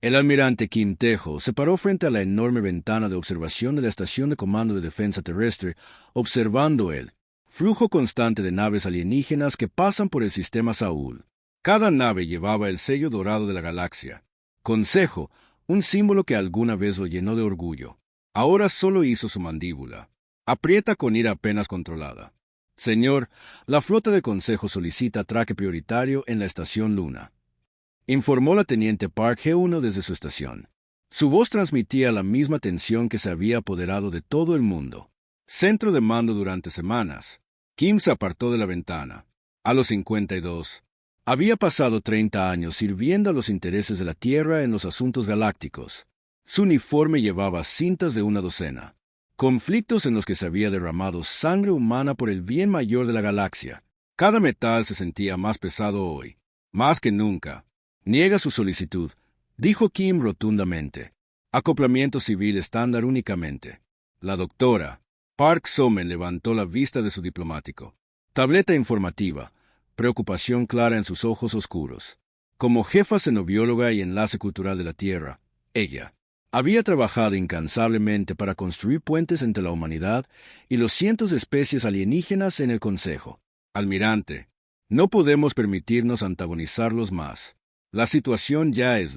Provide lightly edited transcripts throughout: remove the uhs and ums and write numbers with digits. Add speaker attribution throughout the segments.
Speaker 1: El almirante Kim Tae-ho se paró frente a la enorme ventana de observación de la Estación de Comando de Defensa Terrestre, observando el flujo constante de naves alienígenas que pasan por el sistema Saúl. Cada nave llevaba el sello dorado de la galaxia. Consejo, un símbolo que alguna vez lo llenó de orgullo. Ahora solo hizo su mandíbula. Aprieta con ira apenas controlada. Señor, la flota de Consejo solicita atraque prioritario en la Estación Luna, informó la teniente Park G1 desde su estación. Su voz transmitía la misma tensión que se había apoderado de todo el mundo. Centro de mando durante semanas. Kim se apartó de la ventana. A los 52. Había pasado 30 años sirviendo a los intereses de la Tierra en los asuntos galácticos. Su uniforme llevaba cintas de una docena. Conflictos en los que se había derramado sangre humana por el bien mayor de la galaxia. Cada metal se sentía más pesado hoy. Más que nunca. Niega su solicitud, dijo Kim rotundamente. Acoplamiento civil estándar únicamente. La doctora Park Somen levantó la vista de su diplomático. Tableta informativa. Preocupación clara en sus ojos oscuros. Como jefa xenobióloga y enlace cultural de la Tierra, ella había trabajado incansablemente para construir puentes entre la humanidad y los cientos de especies alienígenas en el Consejo. Almirante, no podemos permitirnos antagonizarlos más. La situación ya es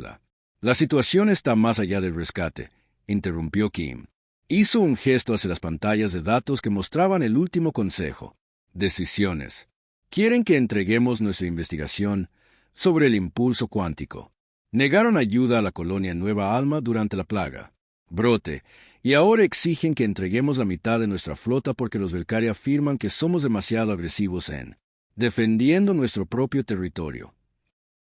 Speaker 1: La situación está más allá del rescate, interrumpió Kim. Hizo un gesto hacia las pantallas de datos que mostraban el último consejo. Decisiones. Quieren que entreguemos nuestra investigación sobre el impulso cuántico. Negaron ayuda a la colonia Nueva Alma durante la plaga. Brote, y ahora exigen que entreguemos la mitad de nuestra flota porque los Velcari afirman que somos demasiado agresivos defendiendo nuestro propio territorio.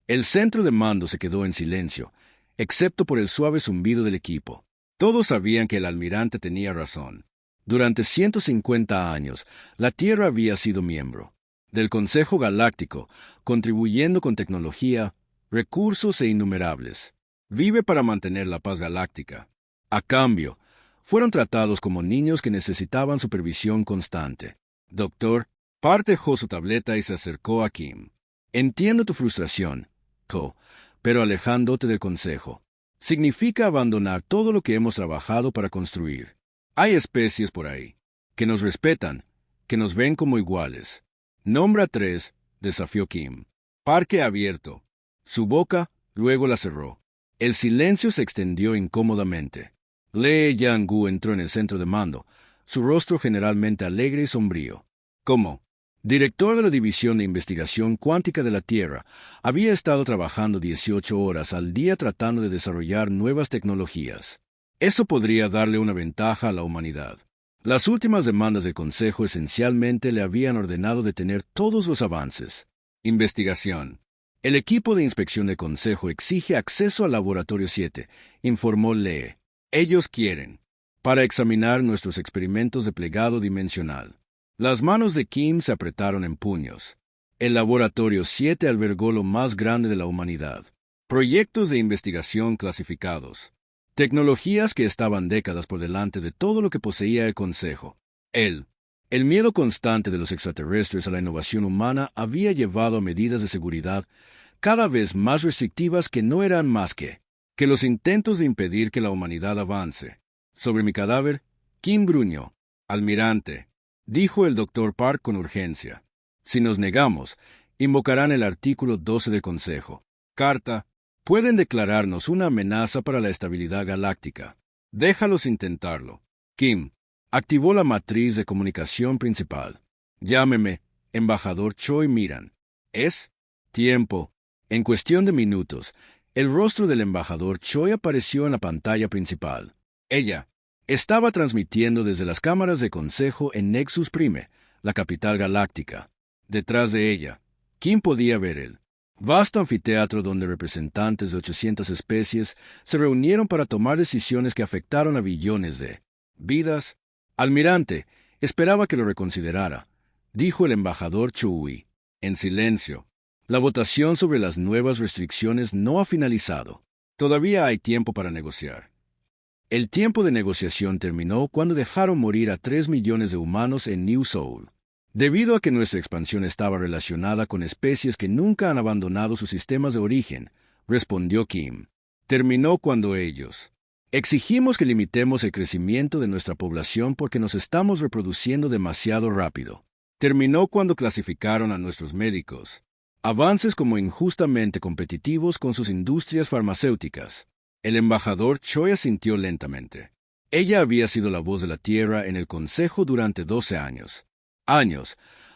Speaker 1: El centro de mando se quedó en silencio, excepto por el suave zumbido del equipo. Todos sabían que el almirante tenía razón. Durante 150 años, la Tierra había sido miembro del Consejo Galáctico, contribuyendo con tecnología, recursos e innumerables. Vive para mantener la paz galáctica. A cambio, fueron tratados como niños que necesitaban supervisión constante. Doctor, Park dejó su tableta y se acercó a Kim. Entiendo tu frustración, pero alejándote del Consejo significa abandonar todo lo que hemos trabajado para construir. Hay especies por ahí que nos respetan, que nos ven como iguales. Nombra 3, desafió Kim. Parque abierto. Su boca, luego la cerró. El silencio se extendió incómodamente. Lee Yang-gu entró en el centro de mando, su rostro generalmente alegre y sombrío. ¿Cómo? Director de la División de Investigación Cuántica de la Tierra, había estado trabajando 18 horas al día tratando de desarrollar nuevas tecnologías. Eso podría darle una ventaja a la humanidad. Las últimas demandas del Consejo esencialmente le habían ordenado detener todos los avances. Investigación. El equipo de inspección del Consejo exige acceso al Laboratorio 7, informó Lee. Ellos quieren, para examinar nuestros experimentos de plegado dimensional. Las manos de Kim se apretaron en puños. El Laboratorio 7 albergó lo más grande de la humanidad. Proyectos de investigación clasificados. Tecnologías que estaban décadas por delante de todo lo que poseía el Consejo. El miedo constante de los extraterrestres a la innovación humana había llevado a medidas de seguridad cada vez más restrictivas que no eran más que los intentos de impedir que la humanidad avance. Sobre mi cadáver, Kim gruñó. Almirante, dijo el Dr. Park con urgencia. Si nos negamos, invocarán el artículo 12 del Consejo. Carta. Pueden declararnos una amenaza para la estabilidad galáctica. Déjalos intentarlo. Kim activó la matriz de comunicación principal. Llámeme, embajador Choi Miran. Es tiempo. En cuestión de minutos, el rostro del embajador Choi apareció en la pantalla principal. Ella estaba transmitiendo desde las cámaras de consejo en Nexus Prime, la capital galáctica. Detrás de ella, Kim podía ver el vasto anfiteatro donde representantes de 800 especies se reunieron para tomar decisiones que afectaron a billones de vidas. Almirante, esperaba que lo reconsiderara, dijo el embajador Chui. En silencio. La votación sobre las nuevas restricciones no ha finalizado. Todavía hay tiempo para negociar. El tiempo de negociación terminó cuando dejaron morir a 3 millones de humanos en New Seoul. Debido a que nuestra expansión estaba relacionada con especies que nunca han abandonado sus sistemas de origen, respondió Kim. Terminó cuando ellos exigimos que limitemos el crecimiento de nuestra población porque nos estamos reproduciendo demasiado rápido. Terminó cuando clasificaron a nuestros médicos avances como injustamente competitivos con sus industrias farmacéuticas. El embajador Choi asintió lentamente. Ella había sido la voz de la Tierra en el Consejo durante 12 años.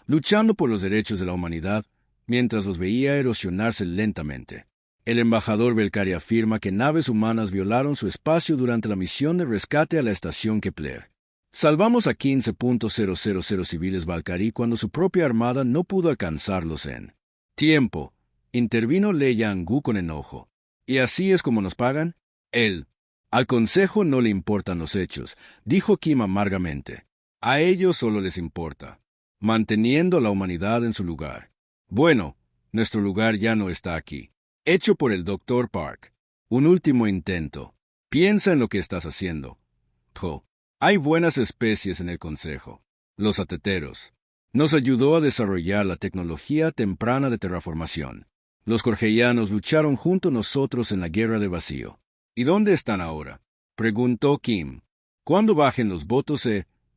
Speaker 1: Luchando por los derechos de la humanidad, mientras los veía erosionarse lentamente. El embajador Belcari afirma que naves humanas violaron su espacio durante la misión de rescate a la estación Kepler. Salvamos a 15.000 civiles Valkyrie cuando su propia armada no pudo alcanzarlos en tiempo. Intervino Lee Yang-gu con enojo. ¿Y así es como nos pagan? Al Consejo no le importan los hechos, dijo Kim amargamente. A ellos solo les importa manteniendo a la humanidad en su lugar. Bueno, nuestro lugar ya no está aquí. Hecho por el Dr. Park. Un último intento. Piensa en lo que estás haciendo. Hay buenas especies en el Consejo. Los ateteros. Nos ayudó a desarrollar la tecnología temprana de terraformación. Los corgeianos lucharon junto a nosotros en la guerra de vacío. ¿Y dónde están ahora? Preguntó Kim. ¿Cuándo bajen los votos?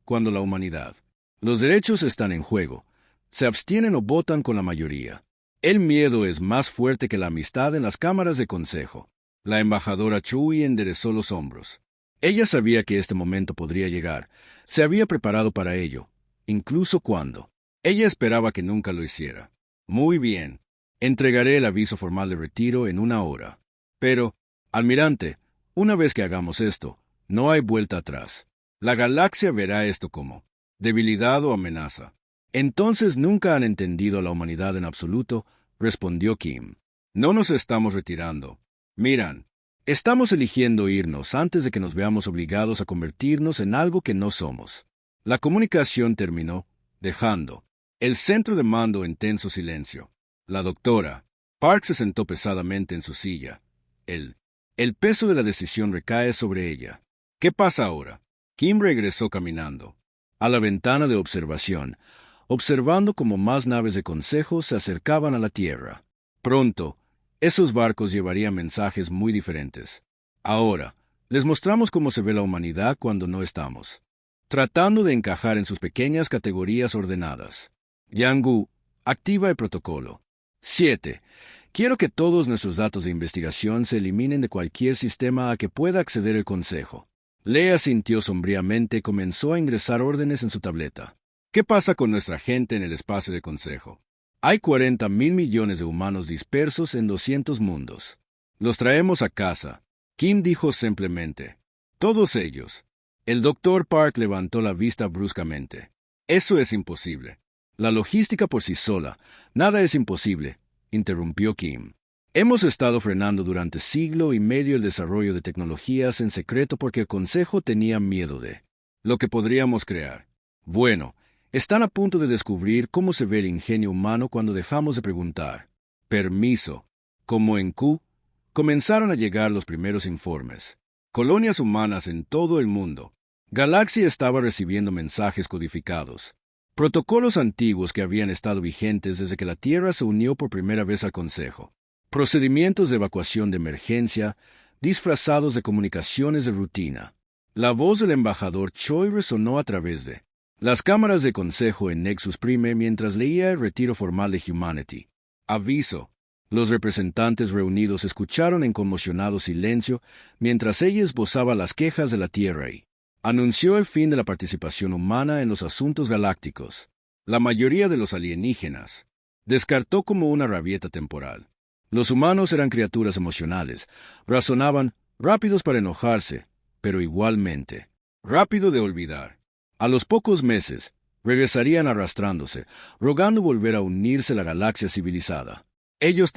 Speaker 1: Cuando la humanidad. Los derechos están en juego. Se abstienen o votan con la mayoría. El miedo es más fuerte que la amistad en las cámaras de consejo. La embajadora Chui enderezó los hombros. Ella sabía que este momento podría llegar. Se había preparado para ello, incluso cuando ella esperaba que nunca lo hiciera. Muy bien. Entregaré el aviso formal de retiro en 1 hora. Pero, almirante, una vez que hagamos esto, no hay vuelta atrás. La galaxia verá esto como debilidad o amenaza. Entonces nunca han entendido a la humanidad en absoluto, respondió Kim. No nos estamos retirando. Miran, estamos eligiendo irnos antes de que nos veamos obligados a convertirnos en algo que no somos. La comunicación terminó, dejando el centro de mando en tenso silencio. La doctora Park se sentó pesadamente en su silla. El peso de la decisión recae sobre ella. ¿Qué pasa ahora? Kim regresó caminando a la ventana de observación, observando cómo más naves de consejo se acercaban a la Tierra. Pronto, esos barcos llevarían mensajes muy diferentes. Ahora, les mostramos cómo se ve la humanidad cuando no estamos tratando de encajar en sus pequeñas categorías ordenadas. Yang-gu, activa el protocolo. 7. Quiero que todos nuestros datos de investigación se eliminen de cualquier sistema a que pueda acceder el Consejo. Lea sintió sombríamente y comenzó a ingresar órdenes en su tableta. ¿Qué pasa con nuestra gente en el espacio del Consejo? Hay 40.000 millones de humanos dispersos en 200 mundos. Los traemos a casa. Kim dijo simplemente. Todos ellos. El Dr. Park levantó la vista bruscamente. Eso es imposible. La logística por sí sola. Nada es imposible, interrumpió Kim. Hemos estado frenando durante siglo y medio el desarrollo de tecnologías en secreto porque el Consejo tenía miedo de lo que podríamos crear. Bueno, están a punto de descubrir cómo se ve el ingenio humano cuando dejamos de preguntar. Permiso. Como en Q, comenzaron a llegar los primeros informes. Colonias humanas en todo el mundo. Galaxia estaba recibiendo mensajes codificados. Protocolos antiguos que habían estado vigentes desde que la Tierra se unió por primera vez al Consejo. Procedimientos de evacuación de emergencia, disfrazados de comunicaciones de rutina. La voz del embajador Choi resonó a través de las cámaras de consejo en Nexus Prime mientras leía el retiro formal de Humanity. Aviso. Los representantes reunidos escucharon en conmocionado silencio mientras ella esbozaba las quejas de la Tierra y anunció el fin de la participación humana en los asuntos galácticos. La mayoría de los alienígenas descartó como una rabieta temporal. Los humanos eran criaturas emocionales, razonaban, rápidos para enojarse, pero igualmente rápido de olvidar. A los pocos meses, regresarían arrastrándose, rogando volver a unirse a la galaxia civilizada. Ellos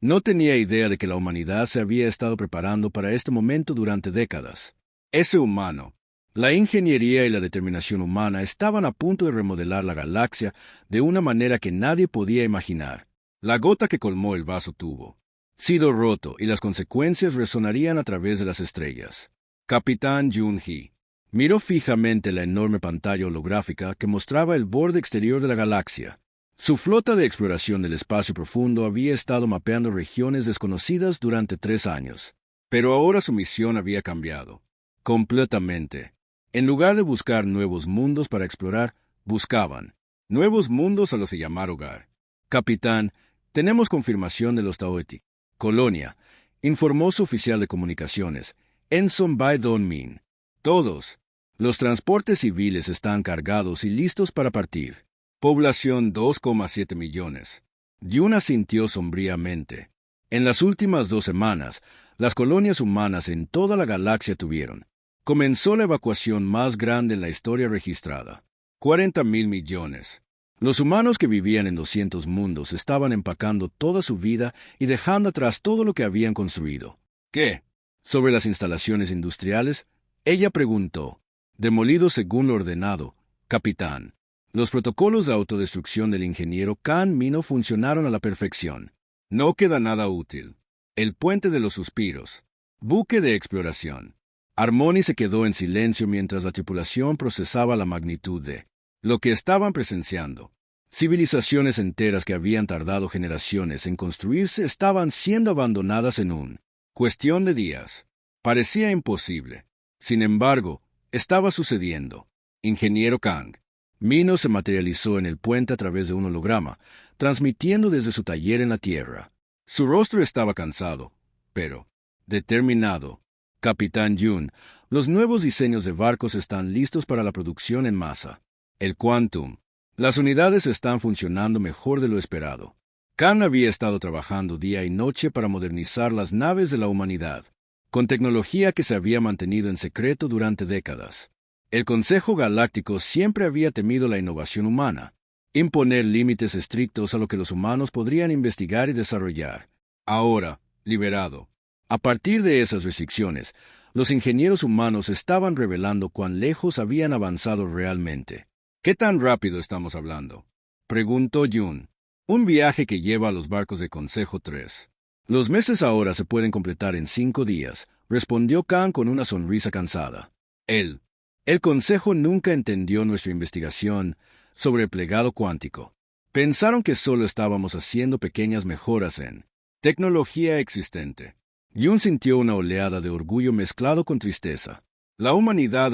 Speaker 1: no tenía idea de que la humanidad se había estado preparando para este momento durante décadas. Ese humano, la ingeniería y la determinación humana estaban a punto de remodelar la galaxia de una manera que nadie podía imaginar. La gota que colmó el vaso tuvo sido roto y las consecuencias resonarían a través de las estrellas. Capitán Jun-hee miró fijamente la enorme pantalla holográfica que mostraba el borde exterior de la galaxia. Su flota de exploración del espacio profundo había estado mapeando regiones desconocidas durante 3 años. Pero ahora su misión había cambiado. Completamente. En lugar de buscar nuevos mundos para explorar, buscaban nuevos mundos a los que llamar hogar. Capitán, tenemos confirmación de los Taoeti. Colonia, informó su oficial de comunicaciones, Enson Bai Don Min. Todos. Los transportes civiles están cargados y listos para partir. Población 2,7 millones. Yuna sintió sombríamente. En las últimas 2 semanas, las colonias humanas en toda la galaxia tuvieron. Comenzó la evacuación más grande en la historia registrada. 40,000 millones. Los humanos que vivían en 200 mundos estaban empacando toda su vida y dejando atrás todo lo que habían construido. ¿Qué? Sobre las instalaciones industriales, ella preguntó. Demolido según lo ordenado, capitán. Los protocolos de autodestrucción del ingeniero Khan Mino funcionaron a la perfección. No queda nada útil. El puente de los suspiros. Buque de exploración. Harmony se quedó en silencio mientras la tripulación procesaba la magnitud de lo que estaban presenciando. Civilizaciones enteras que habían tardado generaciones en construirse estaban siendo abandonadas en cuestión de días. Parecía imposible. Sin embargo, estaba sucediendo. Ingeniero Kang. Mino se materializó en el puente a través de un holograma, transmitiendo desde su taller en la Tierra. Su rostro estaba cansado, pero determinado. Capitán Yun, los nuevos diseños de barcos están listos para la producción en masa. El Quantum. Las unidades están funcionando mejor de lo esperado. Khan había estado trabajando día y noche para modernizar las naves de la humanidad, con tecnología que se había mantenido en secreto durante décadas. El Consejo Galáctico siempre había temido la innovación humana, imponer límites estrictos a lo que los humanos podrían investigar y desarrollar. Ahora, liberado. A partir de esas restricciones, los ingenieros humanos estaban revelando cuán lejos habían avanzado realmente. ¿Qué tan rápido estamos hablando?, preguntó Yun. Un viaje que lleva a los barcos de Consejo 3. Los meses ahora se pueden completar en 5 días, respondió Khan con una sonrisa cansada. El Consejo nunca entendió nuestra investigación sobre el plegado cuántico. Pensaron que solo estábamos haciendo pequeñas mejoras en tecnología existente. Yun sintió una oleada de orgullo mezclado con tristeza. La humanidad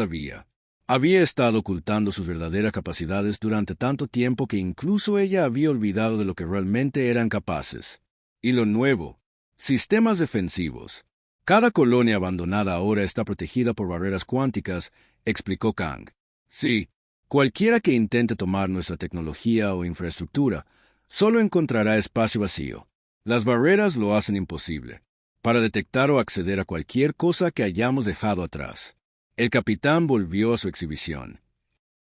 Speaker 1: había estado ocultando sus verdaderas capacidades durante tanto tiempo que incluso ella había olvidado de lo que realmente eran capaces. Y lo nuevo, sistemas defensivos. Cada colonia abandonada ahora está protegida por barreras cuánticas, explicó Kang. Sí, cualquiera que intente tomar nuestra tecnología o infraestructura solo encontrará espacio vacío. Las barreras lo hacen imposible para detectar o acceder a cualquier cosa que hayamos dejado atrás. El capitán volvió a su exhibición,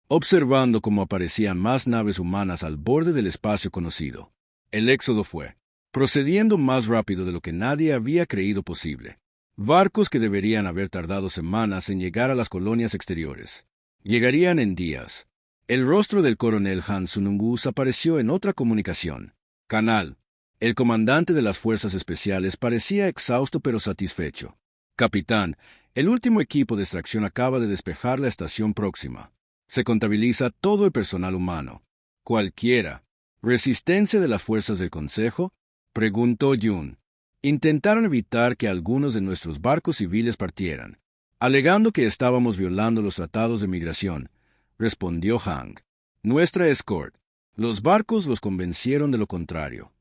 Speaker 1: observando cómo aparecían más naves humanas al borde del espacio conocido. El éxodo fue procediendo más rápido de lo que nadie había creído posible. Barcos que deberían haber tardado semanas en llegar a las colonias exteriores llegarían en días. El rostro del coronel Han Sunungus apareció en otra comunicación. Canal. El comandante de las fuerzas especiales parecía exhausto pero satisfecho. Capitán, el último equipo de extracción acaba de despejar la estación próxima. Se contabiliza todo el personal humano. Cualquiera. ¿Resistencia de las fuerzas del Consejo?, preguntó Yun. Intentaron evitar que algunos de nuestros barcos civiles partieran, alegando que estábamos violando los tratados de migración, respondió Hang. Nuestra escort. Los barcos los convencieron de lo contrario.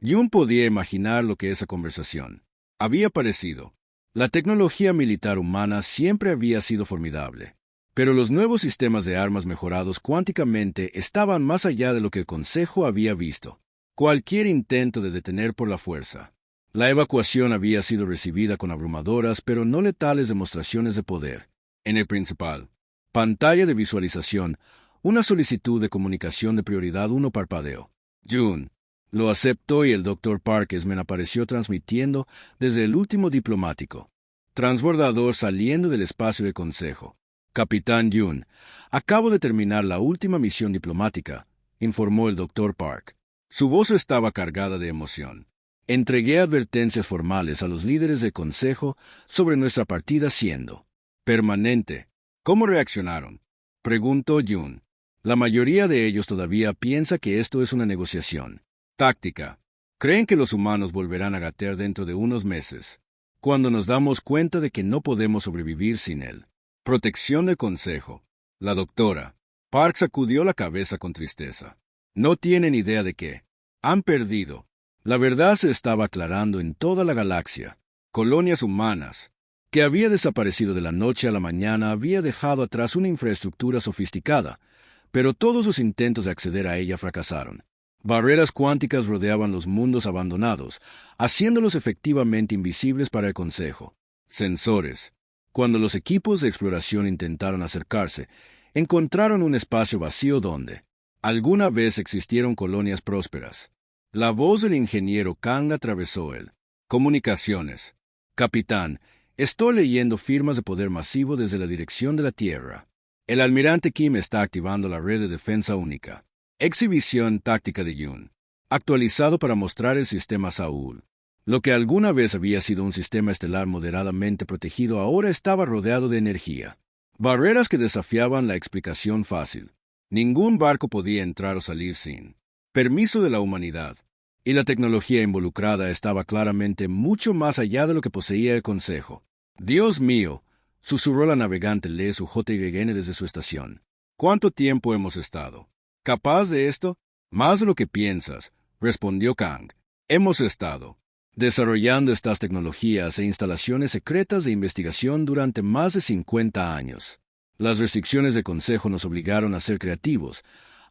Speaker 1: Yun podía imaginar lo que esa conversación había parecido. La tecnología militar humana siempre había sido formidable, pero los nuevos sistemas de armas mejorados cuánticamente estaban más allá de lo que el Consejo había visto. Cualquier intento de detener por la fuerza. La evacuación había sido recibida con abrumadoras pero no letales demostraciones de poder. En el principal pantalla de visualización, una solicitud de comunicación de prioridad 1 parpadeó. Yun lo aceptó y el Dr. Parkesman apareció transmitiendo desde el último diplomático transbordador saliendo del espacio de Consejo. Capitán Yun, acabo de terminar la última misión diplomática, informó el Dr. Park. Su voz estaba cargada de emoción. Entregué advertencias formales a los líderes del Consejo sobre nuestra partida siendo permanente. ¿Cómo reaccionaron?, preguntó Yun. La mayoría de ellos todavía piensa que esto es una negociación táctica. Creen que los humanos volverán a gatear dentro de unos meses, cuando nos damos cuenta de que no podemos sobrevivir sin él. Protección del Consejo. La doctora Park sacudió la cabeza con tristeza. No tienen idea de qué. Han perdido. La verdad se estaba aclarando en toda la galaxia. Colonias humanas, que había desaparecido de la noche a la mañana, había dejado atrás una infraestructura sofisticada, pero todos sus intentos de acceder a ella fracasaron. Barreras cuánticas rodeaban los mundos abandonados, haciéndolos efectivamente invisibles para el Consejo. Sensores. Cuando los equipos de exploración intentaron acercarse, encontraron un espacio vacío donde alguna vez existieron colonias prósperas. La voz del ingeniero Kang atravesó el comunicaciones. Capitán, estoy leyendo firmas de poder masivo desde la dirección de la Tierra. El almirante Kim está activando la red de defensa única. Exhibición táctica de Yun. Actualizado para mostrar el sistema Saúl. Lo que alguna vez había sido un sistema estelar moderadamente protegido ahora estaba rodeado de energía. Barreras que desafiaban la explicación fácil. Ningún barco podía entrar o salir sin permiso de la humanidad. Y la tecnología involucrada estaba claramente mucho más allá de lo que poseía el Consejo. Dios mío, susurró la navegante Lee su JYN desde su estación. ¿Cuánto tiempo hemos estado capaz de esto? Más de lo que piensas, respondió Kang. Hemos estado desarrollando estas tecnologías e instalaciones secretas de investigación durante más de 50 años. Las restricciones del Consejo nos obligaron a ser creativos,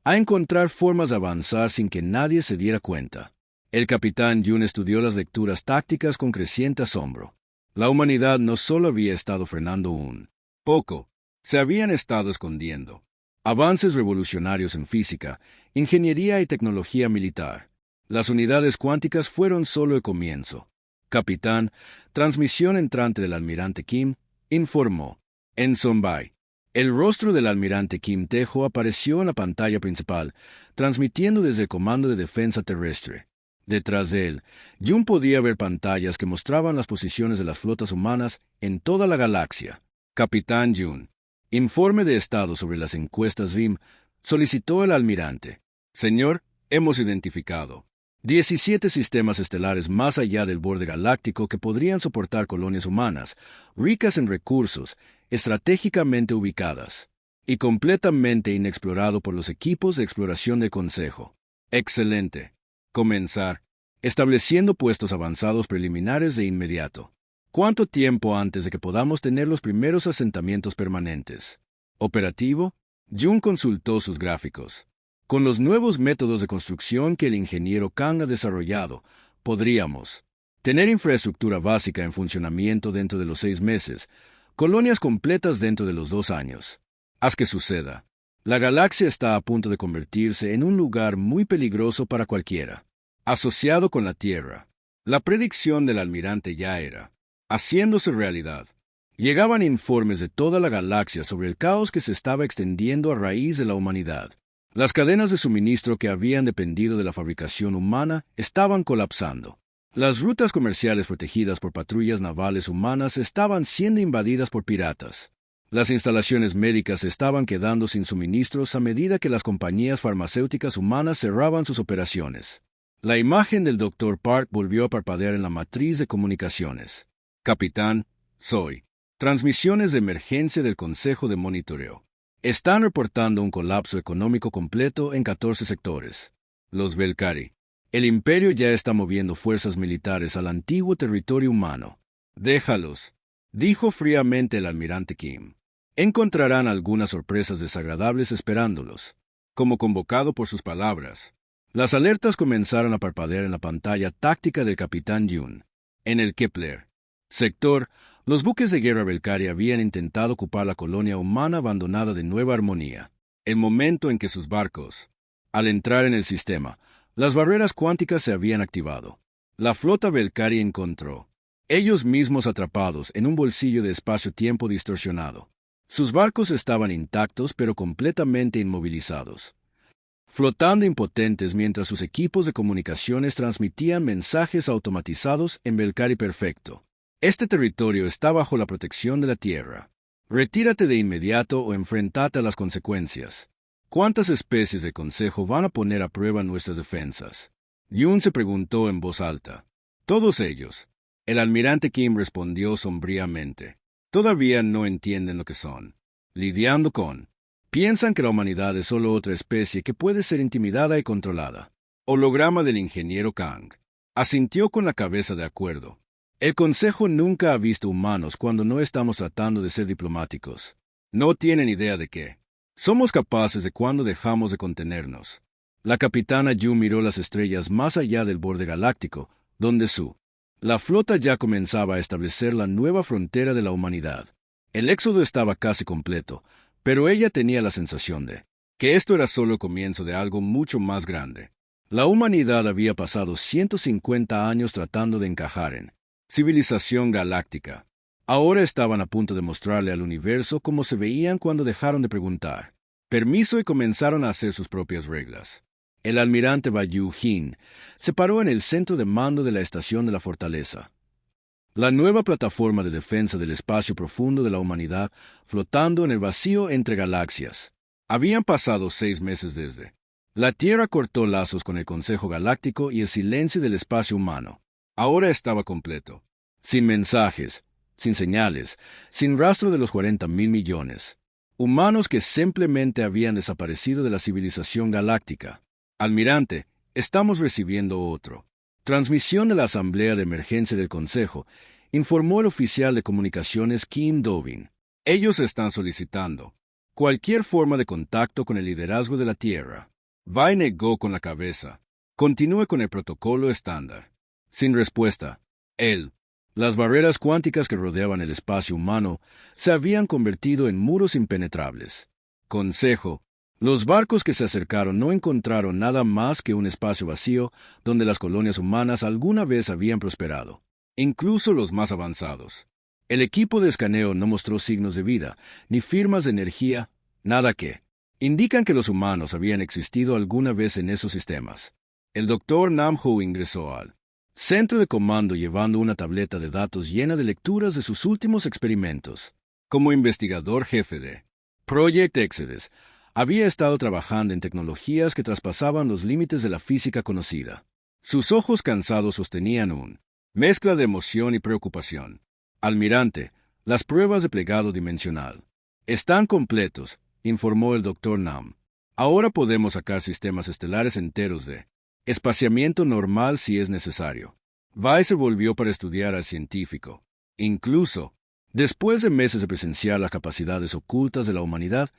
Speaker 1: a encontrar formas de avanzar sin que nadie se diera cuenta. El capitán Yun estudió las lecturas tácticas con creciente asombro. La humanidad no solo había estado frenando un poco, se habían estado escondiendo. Avances revolucionarios en física, ingeniería y tecnología militar. Las unidades cuánticas fueron solo el comienzo. Capitán, transmisión entrante del almirante Kim, informó. En Sonbai. El rostro del almirante Kim Tejo apareció en la pantalla principal, transmitiendo desde el Comando de Defensa Terrestre. Detrás de él, Yun podía ver pantallas que mostraban las posiciones de las flotas humanas en toda la galaxia. Capitán Yun. Informe de estado sobre las encuestas VIM, solicitó el almirante. Señor, hemos identificado 17 sistemas estelares más allá del borde galáctico que podrían soportar colonias humanas, ricas en recursos, estratégicamente ubicadas, y completamente inexplorado por los equipos de exploración del Consejo. Excelente. Comenzar. Estableciendo puestos avanzados preliminares de inmediato. ¿Cuánto tiempo antes de que podamos tener los primeros asentamientos permanentes? Operativo. Yun consultó sus gráficos. Con los nuevos métodos de construcción que el ingeniero Kang ha desarrollado, podríamos tener infraestructura básica en funcionamiento dentro de los 6 meses, colonias completas dentro de los 2 años. Haz que suceda. La galaxia está a punto de convertirse en un lugar muy peligroso para cualquiera. Asociado con la Tierra. La predicción del almirante ya era haciéndose realidad. Llegaban informes de toda la galaxia sobre el caos que se estaba extendiendo a raíz de la humanidad. Las cadenas de suministro que habían dependido de la fabricación humana estaban colapsando. Las rutas comerciales protegidas por patrullas navales humanas estaban siendo invadidas por piratas. Las instalaciones médicas estaban quedando sin suministros a medida que las compañías farmacéuticas humanas cerraban sus operaciones. La imagen del Dr. Park volvió a parpadear en la matriz de comunicaciones. Capitán, soy. Transmisiones de emergencia del Consejo de Monitoreo. Están reportando un colapso económico completo en 14 sectores. Los Velcari. El Imperio ya está moviendo fuerzas militares al antiguo territorio humano. Déjalos, dijo fríamente el almirante Kim. Encontrarán algunas sorpresas desagradables esperándolos. Como convocado por sus palabras, las alertas comenzaron a parpadear en la pantalla táctica del capitán Yun. En el Kepler sector, los buques de guerra Velcari habían intentado ocupar la colonia humana abandonada de Nueva Armonía. El momento en que sus barcos, al entrar en el sistema, las barreras cuánticas se habían activado. La flota Velcari encontró ellos mismos atrapados en un bolsillo de espacio-tiempo distorsionado. Sus barcos estaban intactos pero completamente inmovilizados, flotando impotentes mientras sus equipos de comunicaciones transmitían mensajes automatizados en Velcari perfecto. Este territorio está bajo la protección de la Tierra. Retírate de inmediato o enfrentate a las consecuencias. ¿Cuántas especies de consejo van a poner a prueba nuestras defensas? Yun se preguntó en voz alta. Todos ellos. El almirante Kim respondió sombríamente. Todavía no entienden lo que son. Lidiando con. Piensan que la humanidad es solo otra especie que puede ser intimidada y controlada. Holograma del ingeniero Kang. Asintió con la cabeza de acuerdo. El Consejo nunca ha visto humanos cuando no estamos tratando de ser diplomáticos. No tienen idea de qué. Somos capaces de cuando dejamos de contenernos. La capitana Yu miró las estrellas más allá del borde galáctico, donde la flota ya comenzaba a establecer la nueva frontera de la humanidad. El éxodo estaba casi completo, pero ella tenía la sensación de que esto era solo el comienzo de algo mucho más grande. La humanidad había pasado 150 años tratando de encajar en civilización galáctica. Ahora estaban a punto de mostrarle al universo cómo se veían cuando dejaron de preguntar permiso y comenzaron a hacer sus propias reglas. El almirante Bayu Jin se paró en el centro de mando de la estación de la fortaleza. La nueva plataforma de defensa del espacio profundo de la humanidad flotando en el vacío entre galaxias. Habían pasado 6 meses desde. La Tierra cortó lazos con el Consejo Galáctico y el silencio del espacio humano. Ahora estaba completo. Sin mensajes, sin señales, sin rastro de los 40.000 millones. Humanos que simplemente habían desaparecido de la civilización galáctica. Almirante, estamos recibiendo otro. Transmisión de la Asamblea de Emergencia del Consejo, informó el oficial de comunicaciones Kim Do-bin. Ellos están solicitando cualquier forma de contacto con el liderazgo de la Tierra. Vai negó con la cabeza. Continúe con el protocolo estándar. Sin respuesta. Las barreras cuánticas que rodeaban el espacio humano se habían convertido en muros impenetrables. Consejo. Los barcos que se acercaron no encontraron nada más que un espacio vacío donde las colonias humanas alguna vez habían prosperado, incluso los más avanzados. El equipo de escaneo no mostró signos de vida, ni firmas de energía, nada que indican que los humanos habían existido alguna vez en esos sistemas. El doctor Nam-ho ingresó al centro de comando llevando una tableta de datos llena de lecturas de sus últimos experimentos. Como investigador jefe de Project Exodus, había estado trabajando en tecnologías que traspasaban los límites de la física conocida. Sus ojos cansados sostenían una mezcla de emoción y preocupación. Almirante, las pruebas de plegado dimensional están completos, informó el doctor Nam. Ahora podemos sacar sistemas estelares enteros de espaciamiento normal si es necesario. Vai se volvió para estudiar al científico. Incluso, después de meses de presenciar las capacidades ocultas de la humanidad,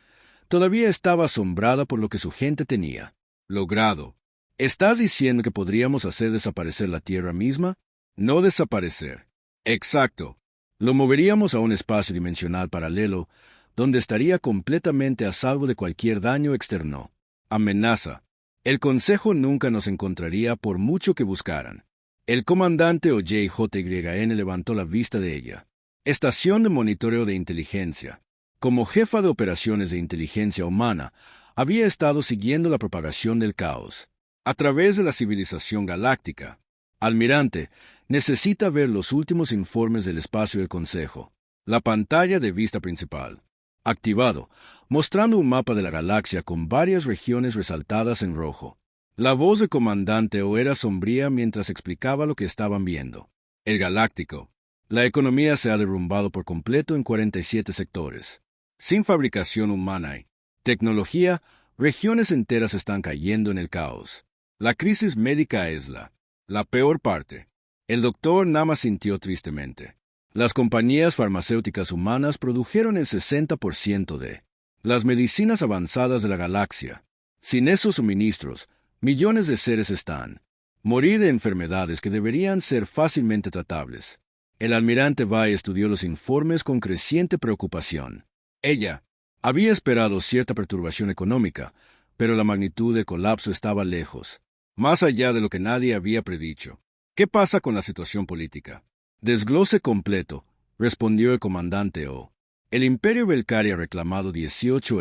Speaker 1: todavía estaba asombrada por lo que su gente tenía logrado. ¿Estás diciendo que podríamos hacer desaparecer la Tierra misma? No desaparecer. Exacto. Lo moveríamos a un espacio dimensional paralelo, donde estaría completamente a salvo de cualquier daño externo. Amenaza. El Consejo nunca nos encontraría por mucho que buscaran. El comandante OJJYN levantó la vista de ella. Estación de monitoreo de inteligencia. Como jefa de operaciones de inteligencia humana, había estado siguiendo la propagación del caos a través de la civilización galáctica. Almirante, necesita ver los últimos informes del espacio del Consejo. La pantalla de vista principal. Activado, mostrando un mapa de la galaxia con varias regiones resaltadas en rojo. La voz del comandante O era sombría mientras explicaba lo que estaban viendo. El galáctico. La economía se ha derrumbado por completo en 47 sectores. Sin fabricación humana y tecnología, regiones enteras están cayendo en el caos. La crisis médica es la peor parte. El doctor Nama sintió tristemente. Las compañías farmacéuticas humanas produjeron el 60% de las medicinas avanzadas de la galaxia. Sin esos suministros, millones de seres están morir de enfermedades que deberían ser fácilmente tratables. El almirante Vai estudió los informes con creciente preocupación. Ella había esperado cierta perturbación económica, pero la magnitud del colapso estaba lejos, más allá de lo que nadie había predicho. ¿Qué pasa con la situación política? Desglose completo, respondió el comandante O. El Imperio Belcari ha reclamado 18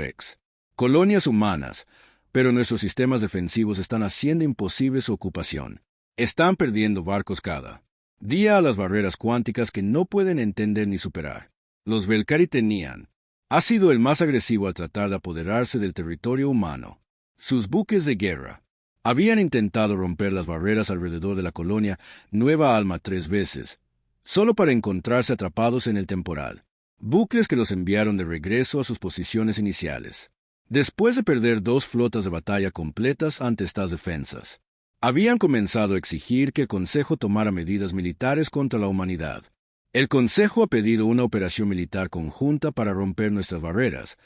Speaker 1: colonias humanas, pero nuestros sistemas defensivos están haciendo imposible su ocupación. Están perdiendo barcos cada día a las barreras cuánticas que no pueden entender ni superar. Los Belcari tenían Ha sido el más agresivo al tratar de apoderarse del territorio humano. Sus buques de guerra habían intentado romper las barreras alrededor de la colonia Nueva Alma 3 veces, solo para encontrarse atrapados en el temporal. Buques que los enviaron de regreso a sus posiciones iniciales. Después de perder 2 flotas de batalla completas ante estas defensas, habían comenzado a exigir que el Consejo tomara medidas militares contra la humanidad. El Consejo ha pedido una operación militar conjunta para romper nuestras barreras,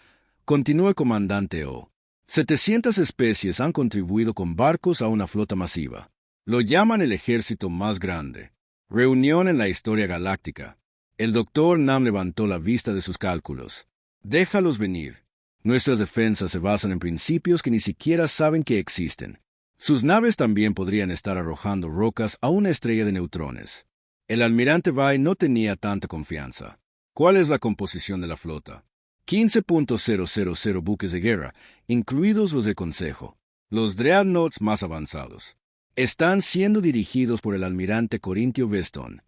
Speaker 1: continuó el comandante O. 700 especies han contribuido con barcos a una flota masiva. Lo llaman el ejército más grande. Reunión en la historia galáctica. El Dr. Nam levantó la vista de sus cálculos. Déjalos venir. Nuestras defensas se basan en principios que ni siquiera saben que existen. Sus naves también podrían estar arrojando rocas a una estrella de neutrones. El almirante Bai no tenía tanta confianza. ¿Cuál es la composición de la flota? 15.000 buques de guerra, incluidos los del Consejo. Los dreadnoughts más avanzados. Están siendo dirigidos por el almirante Corintio Veston,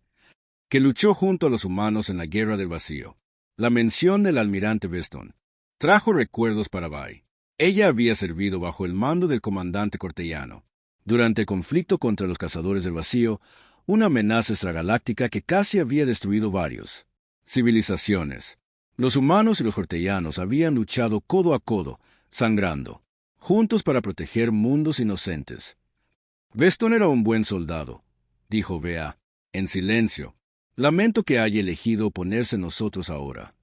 Speaker 1: que luchó junto a los humanos en la Guerra del Vacío. La mención del almirante Veston trajo recuerdos para Bai. Ella había servido bajo el mando del comandante cortellano durante el conflicto contra los cazadores del vacío, una amenaza extragaláctica que casi había destruido varios civilizaciones. Los humanos y los cortellanos habían luchado codo a codo, sangrando, juntos para proteger mundos inocentes. Veston era un buen soldado, dijo Bea, en silencio. Lamento que haya elegido oponerse a nosotros ahora.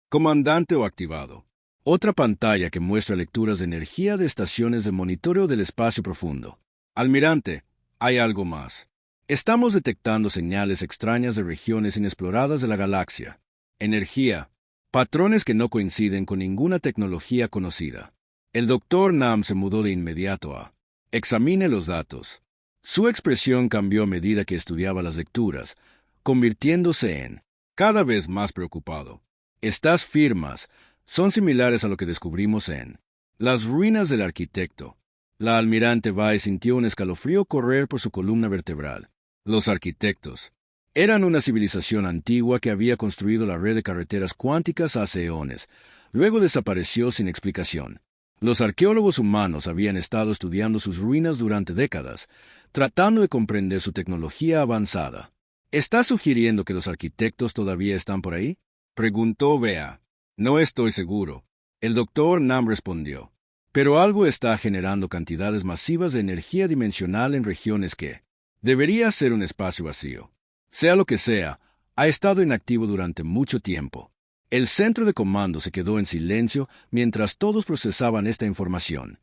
Speaker 1: Comandante O activado. Otra pantalla que muestra lecturas de energía de estaciones de monitoreo del espacio profundo. Almirante, hay algo más. Estamos detectando señales extrañas de regiones inexploradas de la galaxia. Energía. Patrones que no coinciden con ninguna tecnología conocida. El Dr. Nam se mudó de inmediato a examine los datos. Su expresión cambió a medida que estudiaba las lecturas, convirtiéndose en cada vez más preocupado. Estas firmas son similares a lo que descubrimos en las ruinas del arquitecto. La almirante Bai sintió un escalofrío correr por su columna vertebral. Los arquitectos eran una civilización antigua que había construido la red de carreteras cuánticas hace eones. Luego desapareció sin explicación. Los arqueólogos humanos habían estado estudiando sus ruinas durante décadas, tratando de comprender su tecnología avanzada. ¿Está sugiriendo que los arquitectos todavía están por ahí?, preguntó Bea. No estoy seguro. El Dr. Nam respondió. Pero algo está generando cantidades masivas de energía dimensional en regiones que debería ser un espacio vacío. Sea lo que sea, ha estado inactivo durante mucho tiempo. El centro de comando se quedó en silencio mientras todos procesaban esta información.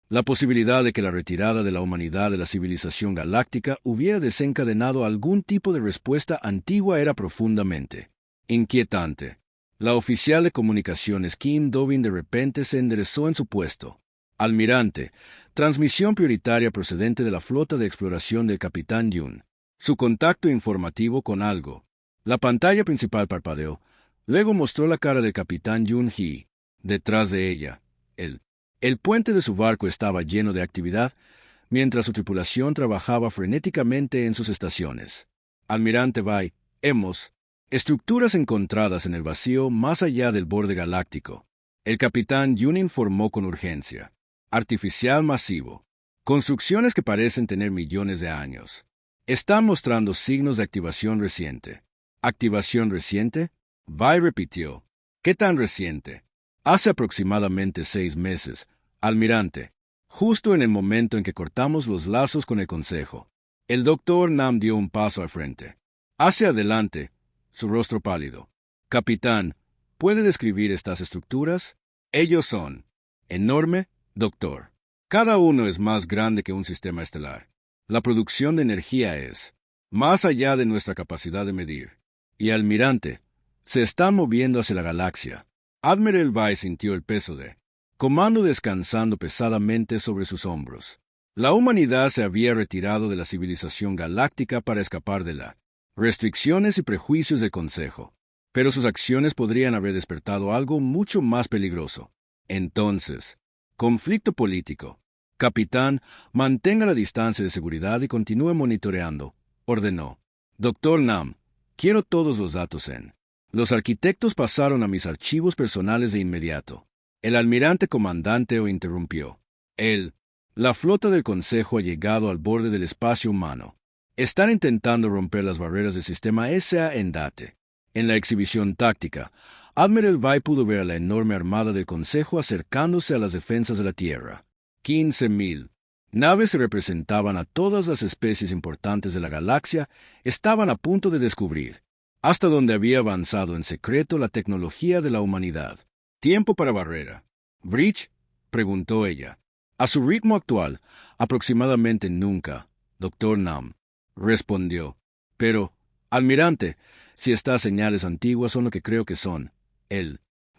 Speaker 1: La posibilidad de que la retirada de la humanidad de la civilización galáctica hubiera desencadenado algún tipo de respuesta antigua era profundamente inquietante. La oficial de comunicaciones Kim Do-bin de repente se enderezó en su puesto. Almirante, transmisión prioritaria procedente de la flota de exploración del capitán Yun. Su contacto informativo con algo. La pantalla principal parpadeó. Luego mostró la cara del capitán Yun Hee. Detrás de ella, el puente de su barco estaba lleno de actividad, mientras su tripulación trabajaba frenéticamente en sus estaciones. Almirante Bai, hemos estructuras encontradas en el vacío más allá del borde galáctico. El capitán Yun informó con urgencia. Artificial masivo. Construcciones que parecen tener millones de años. Están mostrando signos de activación reciente. ¿Activación reciente? Bai repitió. ¿Qué tan reciente? Hace aproximadamente 6 meses, almirante. Justo en el momento en que cortamos los lazos con el Consejo. El Dr. Nam dio un paso al frente. Hacia adelante, su rostro pálido. Capitán, ¿puede describir estas estructuras? Ellos son enorme, doctor. Cada uno es más grande que un sistema estelar. La producción de energía es más allá de nuestra capacidad de medir. Y almirante, se están moviendo hacia la galaxia. Admiral Bai sintió el peso de comando descansando pesadamente sobre sus hombros. La humanidad se había retirado de la civilización galáctica para escapar de las restricciones y prejuicios del Consejo. Pero sus acciones podrían haber despertado algo mucho más peligroso. Entonces, conflicto político. Capitán, mantenga la distancia de seguridad y continúe monitoreando, ordenó. Dr. Nam, quiero todos los datos en Los arquitectos pasaron a mis archivos personales de inmediato. El almirante comandante o interrumpió. La flota del Consejo ha llegado al borde del espacio humano. Están intentando romper las barreras del sistema SA en Date. En la exhibición táctica, Admiral Vai pudo ver a la enorme armada del Consejo acercándose a las defensas de la Tierra. 15.000 naves que representaban a todas las especies importantes de la galaxia estaban a punto de descubrir hasta dónde había avanzado en secreto la tecnología de la humanidad. ¿Tiempo para barrera? ¿Breach? Preguntó ella. A su ritmo actual, aproximadamente nunca, Dr. Nam, respondió. Pero, almirante, si estas señales antiguas son lo que creo que son,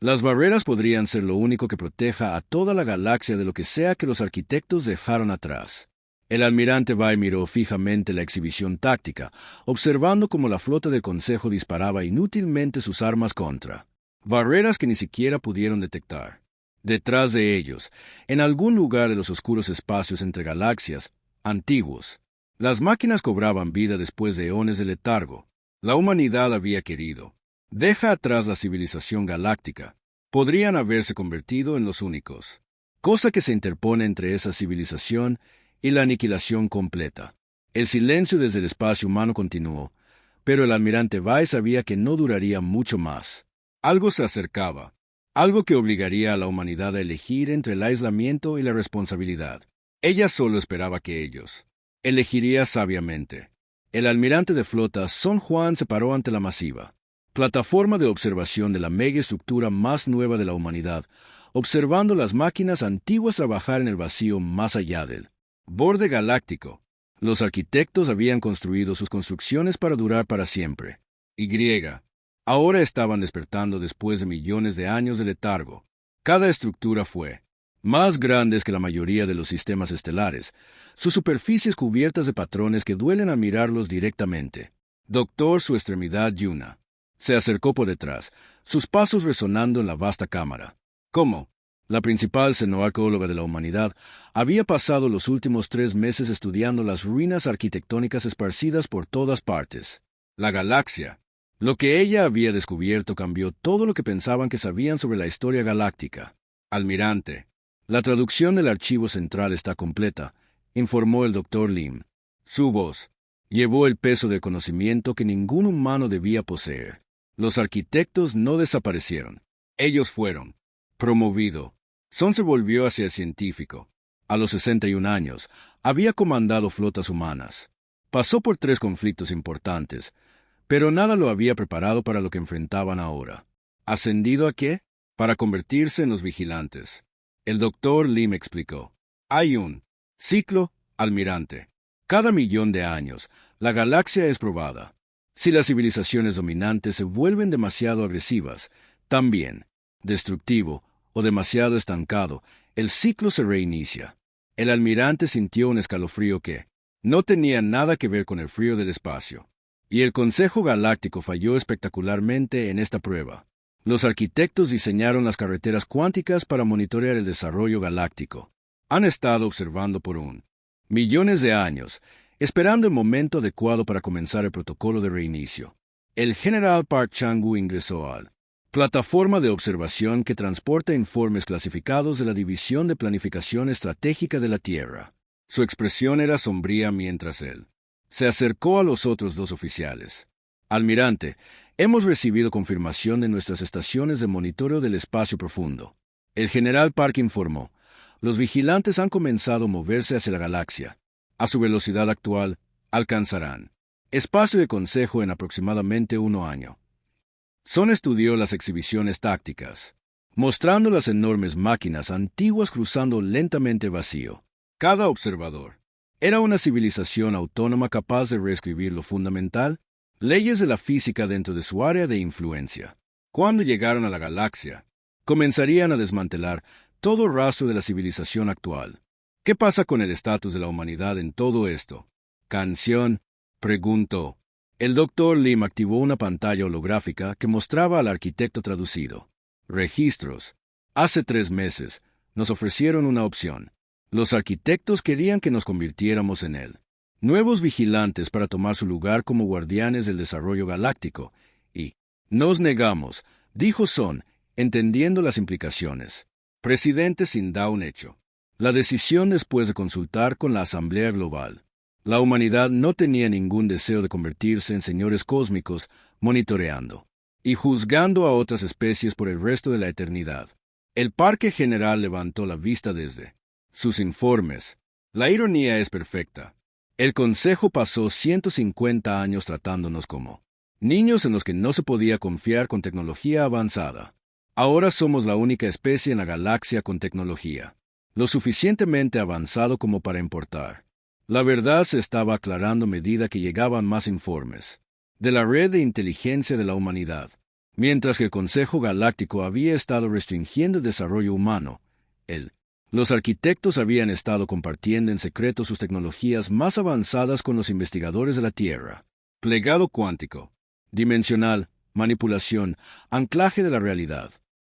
Speaker 1: las barreras podrían ser lo único que proteja a toda la galaxia de lo que sea que los arquitectos dejaron atrás. El almirante Vai miró fijamente la exhibición táctica, observando cómo la flota del Consejo disparaba inútilmente sus armas contra barreras que ni siquiera pudieron detectar. Detrás de ellos, en algún lugar de los oscuros espacios entre galaxias, antiguos, las máquinas cobraban vida después de eones de letargo. La humanidad había querido. Deja atrás la civilización galáctica. Podrían haberse convertido en los únicos. Cosa que se interpone entre esa civilización y la aniquilación completa. El silencio desde el espacio humano continuó, pero el almirante Vai sabía que no duraría mucho más. Algo se acercaba, algo que obligaría a la humanidad a elegir entre el aislamiento y la responsabilidad. Ella solo esperaba que ellos elegiría sabiamente. El almirante de flota Son Juan se paró ante la masiva plataforma de observación de la megaestructura más nueva de la humanidad, observando las máquinas antiguas trabajar en el vacío más allá del borde galáctico. Los arquitectos habían construido sus construcciones para durar para siempre. Ahora estaban despertando después de millones de años de letargo. Cada estructura fue más grandes que la mayoría de los sistemas estelares, sus superficies cubiertas de patrones que duelen al mirarlos directamente. Su extremidad Yuna se acercó por detrás, sus pasos resonando en la vasta cámara. ¿Cómo? La principal xenoarqueóloga de la humanidad había pasado los últimos 3 meses estudiando las ruinas arquitectónicas esparcidas por todas partes. La galaxia. Lo que ella había descubierto cambió todo lo que pensaban que sabían sobre la historia galáctica. Almirante, la traducción del archivo central está completa, informó el Dr. Lim. Su voz llevó el peso del conocimiento que ningún humano debía poseer. Los arquitectos no desaparecieron. Ellos fueron promovidos. Son se volvió hacia el científico. A los 61 años, había comandado flotas humanas. Pasó por 3 conflictos importantes, pero nada lo había preparado para lo que enfrentaban ahora. ¿Ascendido a qué? Para convertirse en los vigilantes. El Dr. Lim explicó. Hay un ciclo, almirante. Cada 1.000.000 de años, la galaxia es probada. Si las civilizaciones dominantes se vuelven demasiado agresivas, también destructivo o demasiado estancado, el ciclo se reinicia. El almirante sintió un escalofrío que no tenía nada que ver con el frío del espacio. Y el Consejo Galáctico falló espectacularmente en esta prueba. Los arquitectos diseñaron las carreteras cuánticas para monitorear el desarrollo galáctico. Han estado observando por millones de años, esperando el momento adecuado para comenzar el protocolo de reinicio. El general Park Chang-woo ingresó al plataforma de observación que transporta informes clasificados de la División de Planificación Estratégica de la Tierra. Su expresión era sombría mientras él se acercó a los otros 2 oficiales. Almirante, hemos recibido confirmación de nuestras estaciones de monitoreo del espacio profundo. El general Park informó. Los vigilantes han comenzado a moverse hacia la galaxia. A su velocidad actual, alcanzarán espacio de consejo en aproximadamente 1 año. Son estudió las exhibiciones tácticas, mostrando las enormes máquinas antiguas cruzando lentamente el vacío. Cada observador era una civilización autónoma capaz de reescribir lo fundamental, leyes de la física dentro de su área de influencia. Cuando llegaron a la galaxia, comenzarían a desmantelar todo rastro de la civilización actual. ¿Qué pasa con el estatus de la humanidad en todo esto? Canción, preguntó. El Dr. Lim activó una pantalla holográfica que mostraba al arquitecto traducido. Registros. Hace 3 meses, nos ofrecieron una opción. Los arquitectos querían que nos convirtiéramos en él. Nuevos vigilantes para tomar su lugar como guardianes del desarrollo galáctico, y Nos negamos, dijo Son, entendiendo las implicaciones. Presidente Sin da un hecho. La decisión después de consultar con la Asamblea Global. La humanidad no tenía ningún deseo de convertirse en señores cósmicos, monitoreando y juzgando a otras especies por el resto de la eternidad. El Parque General levantó la vista desde sus informes. La ironía es perfecta. El Consejo pasó 150 años tratándonos como niños en los que no se podía confiar con tecnología avanzada. Ahora somos la única especie en la galaxia con tecnología lo suficientemente avanzado como para importar. La verdad se estaba aclarando a medida que llegaban más informes de la red de inteligencia de la humanidad. Mientras que el Consejo Galáctico había estado restringiendo el desarrollo humano, los arquitectos habían estado compartiendo en secreto sus tecnologías más avanzadas con los investigadores de la Tierra. Plegado cuántico, dimensional, manipulación, anclaje de la realidad.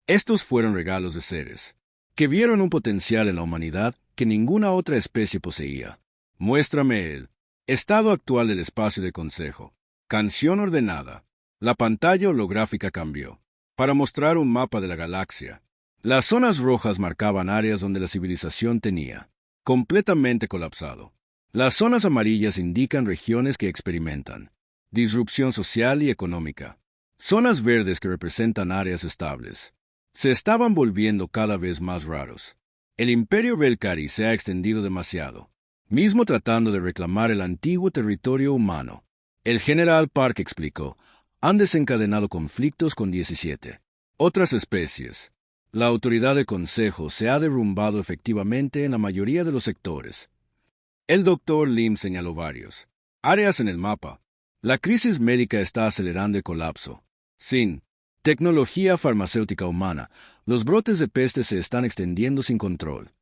Speaker 1: Estos fueron regalos de seres que vieron un potencial en la humanidad que ninguna otra especie poseía. Muéstrame el estado actual del espacio del Consejo. Canción ordenada. La pantalla holográfica cambió para mostrar un mapa de la galaxia. Las zonas rojas marcaban áreas donde la civilización tenía completamente colapsado. Las zonas amarillas indican regiones que experimentan disrupción social y económica. Zonas verdes que representan áreas estables. Se estaban volviendo cada vez más raros. El Imperio Velcari se ha extendido demasiado, mismo tratando de reclamar el antiguo territorio humano. El general Park explicó, han desencadenado conflictos con 17 otras especies. La autoridad del Consejo se ha derrumbado efectivamente en la mayoría de los sectores. El Dr. Lim señaló varios áreas en el mapa. La crisis médica está acelerando el colapso. Sin tecnología farmacéutica humana, los brotes de peste se están extendiendo sin control.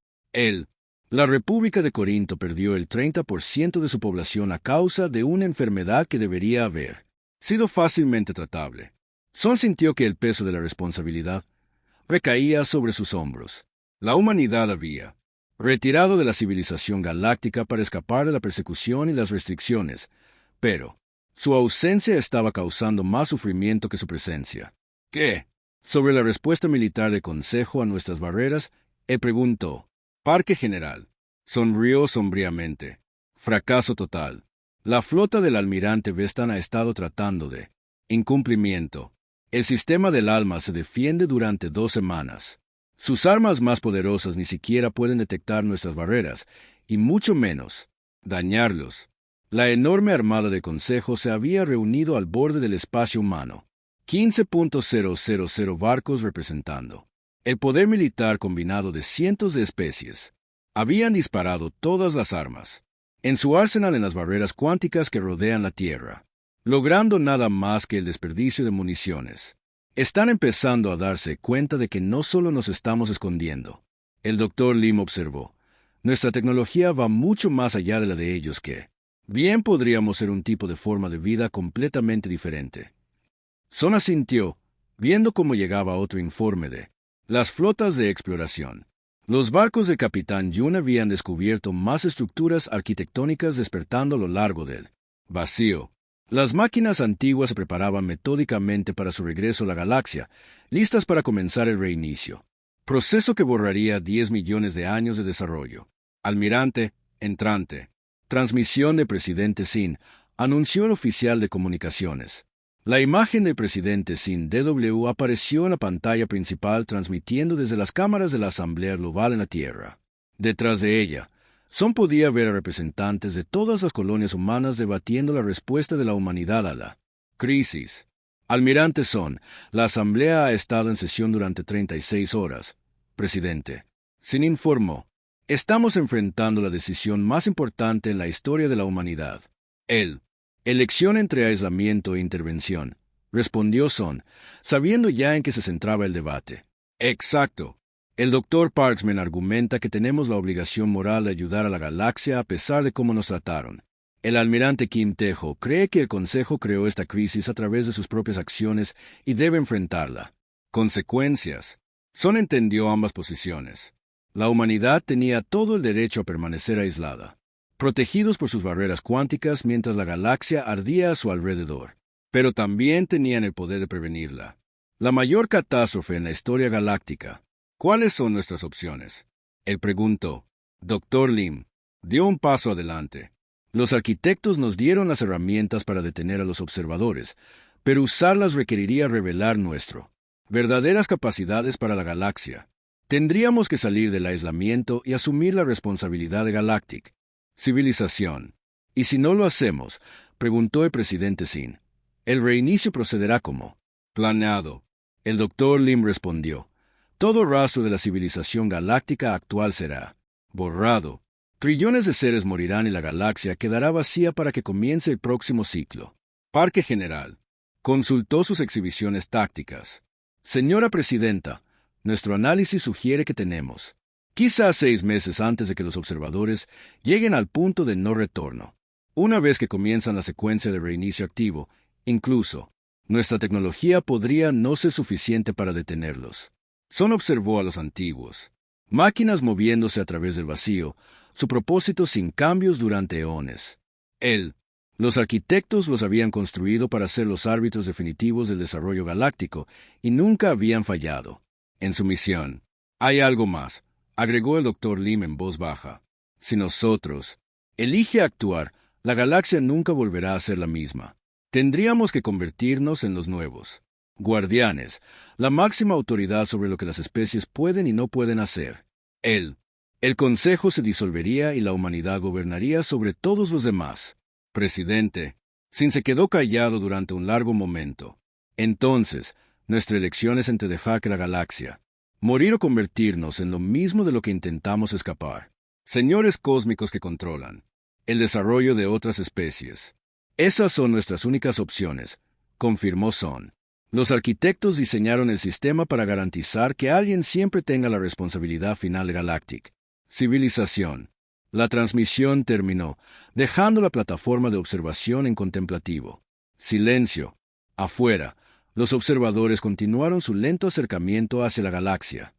Speaker 1: La República de Corinto perdió el 30% de su población a causa de una enfermedad que debería haber sido fácilmente tratable. Son sintió que el peso de la responsabilidad recaía sobre sus hombros. La humanidad había retirado de la civilización galáctica para escapar de la persecución y las restricciones, pero su ausencia estaba causando más sufrimiento que su presencia. ¿Qué? Sobre la respuesta militar del Consejo a nuestras barreras, él preguntó. Parque General. Sonrió sombríamente. Fracaso total. La flota del almirante Vestan ha estado tratando de incumplimiento. El sistema del alma se defiende durante 2 semanas. Sus armas más poderosas ni siquiera pueden detectar nuestras barreras, y mucho menos dañarlos. La enorme armada del Consejo se había reunido al borde del espacio humano. 15.000 barcos representando el poder militar combinado de cientos de especies. Habían disparado todas las armas en su arsenal en las barreras cuánticas que rodean la Tierra, logrando nada más que el desperdicio de municiones. Están empezando a darse cuenta de que no solo nos estamos escondiendo. El Dr. Lim observó. Nuestra tecnología va mucho más allá de la de ellos que bien podríamos ser un tipo de forma de vida completamente diferente. Son asintió, viendo cómo llegaba otro informe de las flotas de exploración. Los barcos de Capitán Yun habían descubierto más estructuras arquitectónicas despertando a lo largo del vacío. Las máquinas antiguas se preparaban metódicamente para su regreso a la galaxia, listas para comenzar el reinicio. Proceso que borraría 10 millones de años de desarrollo. Almirante, entrante. Transmisión de Presidente Sin, anunció el oficial de comunicaciones. La imagen del Presidente Sin DW apareció en la pantalla principal transmitiendo desde las cámaras de la Asamblea Global en la Tierra. Detrás de ella, Son podía ver a representantes de todas las colonias humanas debatiendo la respuesta de la humanidad a la crisis. Almirante Son, la Asamblea ha estado en sesión durante 36 horas. Presidente Sin informó. Estamos enfrentando la decisión más importante en la historia de la humanidad. Elección entre aislamiento e intervención, respondió Son, sabiendo ya en qué se centraba el debate. Exacto. El Dr. Parksman argumenta que tenemos la obligación moral de ayudar a la galaxia a pesar de cómo nos trataron. El almirante Kim Tejo cree que el Consejo creó esta crisis a través de sus propias acciones y debe enfrentarla. Consecuencias. Son entendió ambas posiciones. La humanidad tenía todo el derecho a permanecer aislada, protegidos por sus barreras cuánticas mientras la galaxia ardía a su alrededor. pero también tenían el poder de prevenirla. La mayor catástrofe en la historia galáctica. ¿Cuáles son nuestras opciones? Él preguntó. Dr. Lim dio un paso adelante. Los arquitectos nos dieron las herramientas para detener a los observadores, pero usarlas requeriría revelar verdaderas capacidades para la galaxia. Tendríamos que salir del aislamiento y asumir la responsabilidad de Galactic. Civilización. ¿Y si no lo hacemos?, preguntó el presidente Sin. El reinicio procederá como planeado. El Dr. Lim respondió. Todo rastro de la civilización galáctica actual será borrado. Trillones de seres morirán y la galaxia quedará vacía para que comience el próximo ciclo. Parque General. Consultó sus exhibiciones tácticas. Señora Presidenta, nuestro análisis sugiere que tenemos, quizá 6 meses antes de que los observadores lleguen al punto de no retorno. Una vez que comienzan la secuencia de reinicio activo, incluso, nuestra tecnología podría no ser suficiente para detenerlos. Son observó a los antiguos. Máquinas moviéndose a través del vacío, su propósito sin cambios durante eones. Los arquitectos los habían construido para ser los árbitros definitivos del desarrollo galáctico y nunca habían fallado en su misión. Hay algo más, agregó el Dr. Lim en voz baja. Si nosotros elige actuar, la galaxia nunca volverá a ser la misma. Tendríamos que convertirnos en los nuevos guardianes, la máxima autoridad sobre lo que las especies pueden y no pueden hacer. El Consejo se disolvería y la humanidad gobernaría sobre todos los demás. Presidente, Sin se quedó callado durante un largo momento. Entonces, nuestra elección es entre dejar que la galaxia morir o convertirnos en lo mismo de lo que intentamos escapar. Señores cósmicos que controlan el desarrollo de otras especies. Esas son nuestras únicas opciones, confirmó Son. Los arquitectos diseñaron el sistema para garantizar que alguien siempre tenga la responsabilidad final de Galactic. Civilización. La transmisión terminó, dejando la plataforma de observación en contemplativo. Silencio. Afuera, los observadores continuaron su lento acercamiento hacia la galaxia,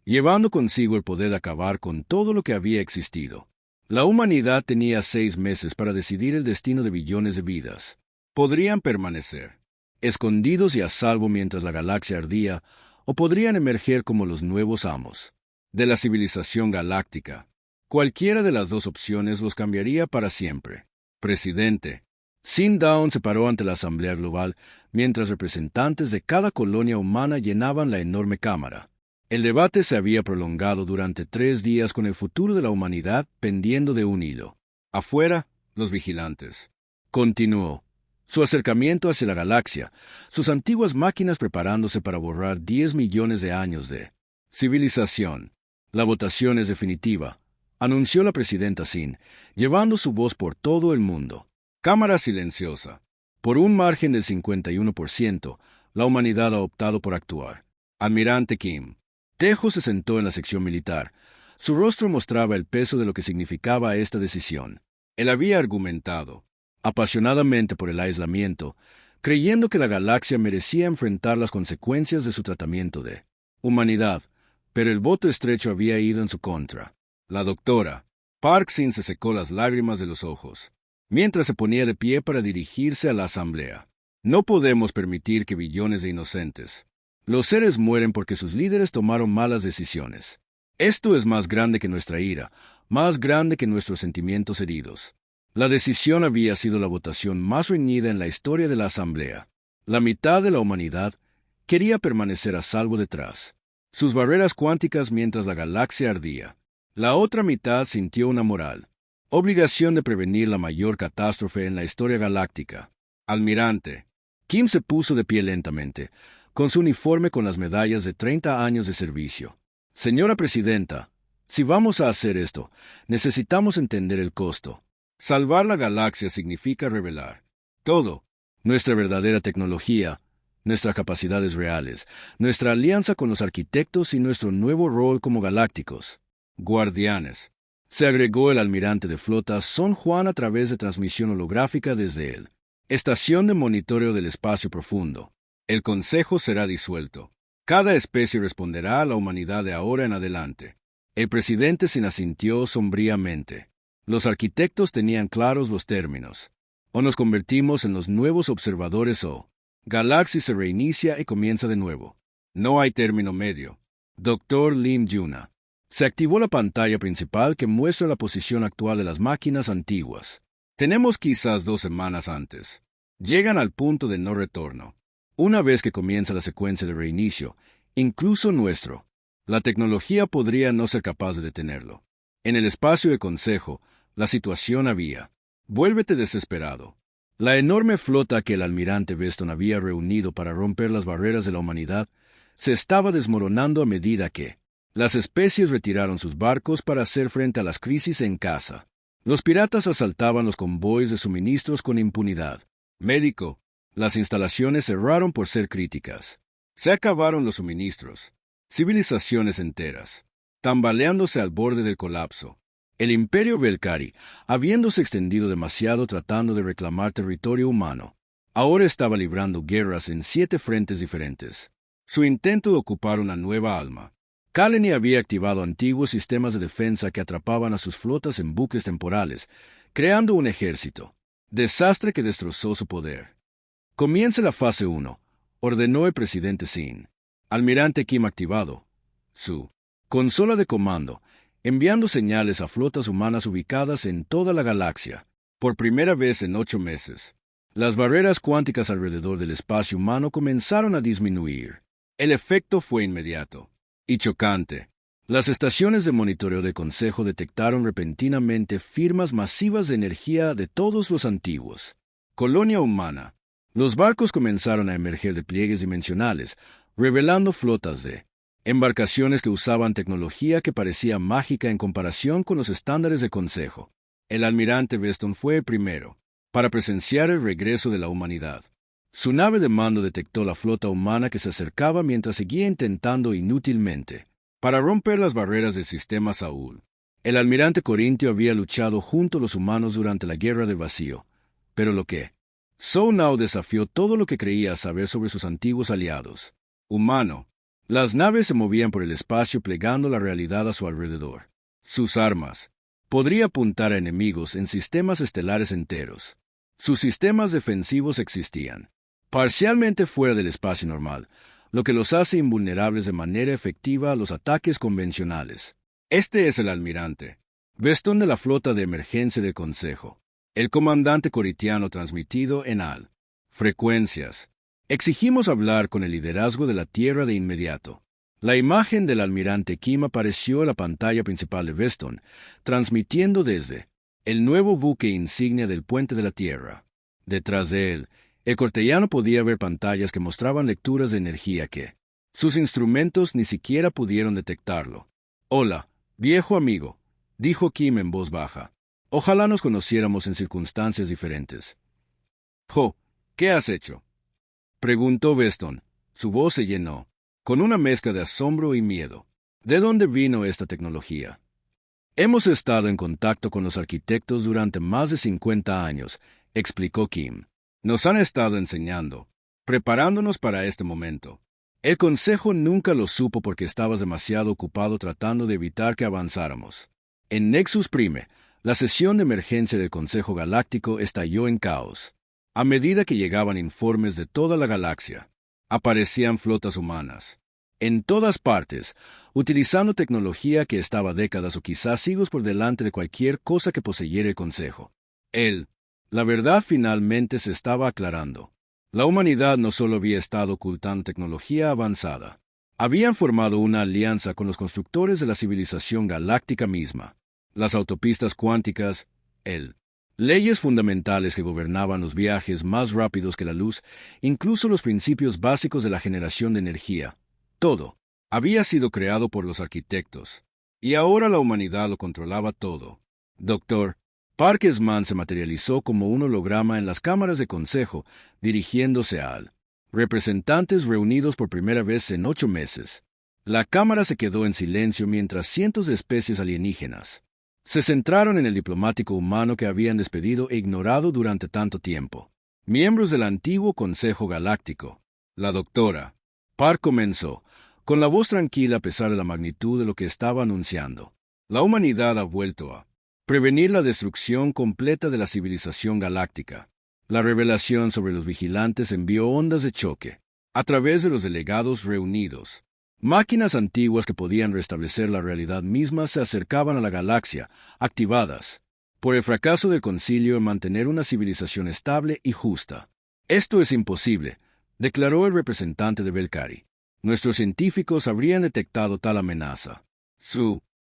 Speaker 1: llevando consigo el poder de acabar con todo lo que había existido. La humanidad tenía 6 meses para decidir el destino de billones de vidas. Podrían permanecer escondidos y a salvo mientras la galaxia ardía, o podrían emerger como los nuevos amos de la civilización galáctica. Cualquiera de las dos opciones los cambiaría para siempre. Presidente. Sin Dawn se paró ante la Asamblea Global mientras representantes de cada colonia humana llenaban la enorme cámara. El debate se había prolongado durante 3 días con el futuro de la humanidad pendiendo de un hilo. Afuera, los vigilantes. Continuó su acercamiento hacia la galaxia, sus antiguas máquinas preparándose para borrar 10 millones de años de civilización. La votación es definitiva, anunció la presidenta Sin, llevando su voz por todo el mundo. Cámara silenciosa. Por un margen del 51%, la humanidad ha optado por actuar. Almirante Kim. Tejo se sentó en la sección militar. Su rostro mostraba el peso de lo que significaba esta decisión. Él había argumentado apasionadamente por el aislamiento, creyendo que la galaxia merecía enfrentar las consecuencias de su tratamiento de humanidad, pero el voto estrecho había ido en su contra. La doctora Park Sin se secó las lágrimas de los ojos, mientras se ponía de pie para dirigirse a la asamblea. No podemos permitir que billones de inocentes. Los seres mueren porque sus líderes tomaron malas decisiones. Esto es más grande que nuestra ira, más grande que nuestros sentimientos heridos. La decisión había sido la votación más reñida en la historia de la Asamblea. La mitad de la humanidad quería permanecer a salvo detrás sus barreras cuánticas mientras la galaxia ardía. La otra mitad sintió una moral obligación de prevenir la mayor catástrofe en la historia galáctica. Almirante. Kim se puso de pie lentamente, con su uniforme con las medallas de 30 años de servicio. Señora Presidenta, si vamos a hacer esto, necesitamos entender el costo. Salvar la galaxia significa revelar todo, nuestra verdadera tecnología, nuestras capacidades reales, nuestra alianza con los arquitectos y nuestro nuevo rol como galácticos. Guardianes. Se agregó el almirante de flota Son Juan a través de transmisión holográfica desde él. Estación de monitoreo del espacio profundo. El Consejo será disuelto. Cada especie responderá a la humanidad de ahora en adelante. El presidente se asintió sombríamente. Los arquitectos tenían claros los términos. O nos convertimos en los nuevos observadores o Galaxy se reinicia y comienza de nuevo. No hay término medio. Dr. Lim Yuna. Se activó la pantalla principal que muestra la posición actual de las máquinas antiguas. Tenemos quizás 2 semanas antes. Llegan al punto de no retorno. Una vez que comienza la secuencia de reinicio, incluso la tecnología podría no ser capaz de detenerlo. En el espacio de consejo, la situación había. Vuélvete desesperado. La enorme flota que el almirante Veston había reunido para romper las barreras de la humanidad se estaba desmoronando a medida que las especies retiraron sus barcos para hacer frente a las crisis en casa. Los piratas asaltaban los convoys de suministros con impunidad. Médico. Las instalaciones cerraron por ser críticas. Se acabaron los suministros. Civilizaciones enteras, tambaleándose al borde del colapso. El imperio Velcari, habiéndose extendido demasiado tratando de reclamar territorio humano, ahora estaba librando guerras en 7 frentes diferentes. Su intento de ocupar una nueva alma. Kaleni había activado antiguos sistemas de defensa que atrapaban a sus flotas en buques temporales, creando un ejército. Desastre que destrozó su poder. Comience la fase 1, ordenó el presidente Sin. Almirante Kim activado. Su consola de comando, enviando señales a flotas humanas ubicadas en toda la galaxia. Por primera vez en 8 meses, las barreras cuánticas alrededor del espacio humano comenzaron a disminuir. El efecto fue inmediato y chocante. Las estaciones de monitoreo de consejo detectaron repentinamente firmas masivas de energía de todos los antiguos. Colonia humana. Los barcos comenzaron a emerger de pliegues dimensionales, revelando flotas de embarcaciones que usaban tecnología que parecía mágica en comparación con los estándares de consejo. El almirante Veston fue el primero para presenciar el regreso de la humanidad. Su nave de mando detectó la flota humana que se acercaba mientras seguía intentando inútilmente para romper las barreras del sistema Saúl. El almirante corintio había luchado junto a los humanos durante la Guerra del Vacío, pero lo que Sonao desafió todo lo que creía saber sobre sus antiguos aliados. Humano. Las naves se movían por el espacio plegando la realidad a su alrededor. Sus armas. Podría apuntar a enemigos en sistemas estelares enteros. Sus sistemas defensivos existían parcialmente fuera del espacio normal, lo que los hace invulnerables de manera efectiva a los ataques convencionales. Este es el almirante Veston de la flota de emergencia del Consejo. El comandante coritiano transmitido en AL. Frecuencias. Exigimos hablar con el liderazgo de la Tierra de inmediato. La imagen del almirante Kim apareció en la pantalla principal de Veston, transmitiendo desde el nuevo buque insignia del puente de la Tierra. Detrás de él, el cortellano podía ver pantallas que mostraban lecturas de energía que sus instrumentos ni siquiera pudieron detectarlo. Hola, viejo amigo, dijo Kim en voz baja. Ojalá nos conociéramos en circunstancias diferentes. ¿Qué has hecho?, preguntó Veston. Su voz se llenó con una mezcla de asombro y miedo. ¿De dónde vino esta tecnología? Hemos estado en contacto con los arquitectos durante más de 50 años, explicó Kim. Nos han estado enseñando, preparándonos para este momento. El Consejo nunca lo supo porque estabas demasiado ocupado tratando de evitar que avanzáramos. En Nexus Prime, la sesión de emergencia del Consejo Galáctico estalló en caos. A medida que llegaban informes de toda la galaxia, aparecían flotas humanas. En todas partes, utilizando tecnología que estaba décadas o quizás siglos por delante de cualquier cosa que poseyera el Consejo. La verdad finalmente se estaba aclarando. La humanidad no solo había estado ocultando tecnología avanzada, habían formado una alianza con los constructores de la civilización galáctica misma. Las autopistas cuánticas, leyes fundamentales que gobernaban los viajes más rápidos que la luz, incluso los principios básicos de la generación de energía. Todo había sido creado por los arquitectos, y ahora la humanidad lo controlaba todo. Dr. Parkesman se materializó como un holograma en las cámaras de consejo, dirigiéndose al representantes reunidos por primera vez en 8 meses. La cámara se quedó en silencio mientras cientos de especies alienígenas se centraron en el diplomático humano que habían despedido e ignorado durante tanto tiempo. Miembros del antiguo Consejo Galáctico. La doctora Park comenzó, con la voz tranquila a pesar de la magnitud de lo que estaba anunciando. La humanidad ha vuelto a prevenir la destrucción completa de la civilización galáctica. La revelación sobre los vigilantes envió ondas de choque a través de los delegados reunidos. Máquinas antiguas que podían restablecer la realidad misma se acercaban a la galaxia, activadas por el fracaso del concilio en mantener una civilización estable y justa. Esto es imposible, declaró el representante de Belcari. Nuestros científicos habrían detectado tal amenaza.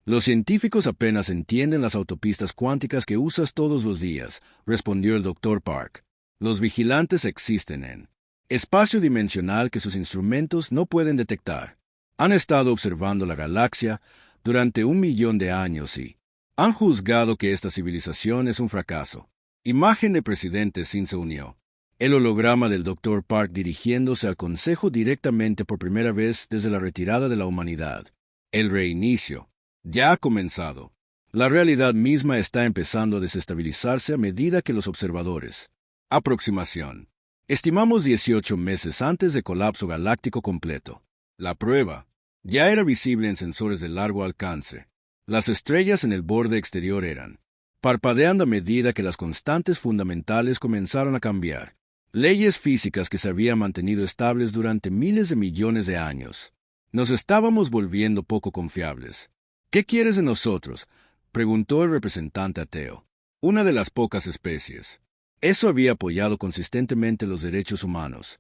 Speaker 1: Los científicos apenas entienden las autopistas cuánticas que usas todos los días, respondió el Dr. Park. Los vigilantes existen en espacio dimensional que sus instrumentos no pueden detectar. Han estado observando la galaxia durante 1.000.000 de años y han juzgado que esta civilización es un fracaso. Imagen de presidente Sin se unió. El holograma del Dr. Park dirigiéndose al Consejo directamente por primera vez desde la retirada de la humanidad. El reinicio ya ha comenzado. La realidad misma está empezando a desestabilizarse a medida que los observadores. Aproximación. Estimamos 18 meses antes de colapso galáctico completo. La prueba ya era visible en sensores de largo alcance. Las estrellas en el borde exterior eran parpadeando a medida que las constantes fundamentales comenzaron a cambiar. Leyes físicas que se habían mantenido estables durante miles de millones de años. Nos estábamos volviendo poco confiables. ¿Qué quieres de nosotros?, preguntó el representante ateo. Una de las pocas especies. Eso había apoyado consistentemente los derechos humanos.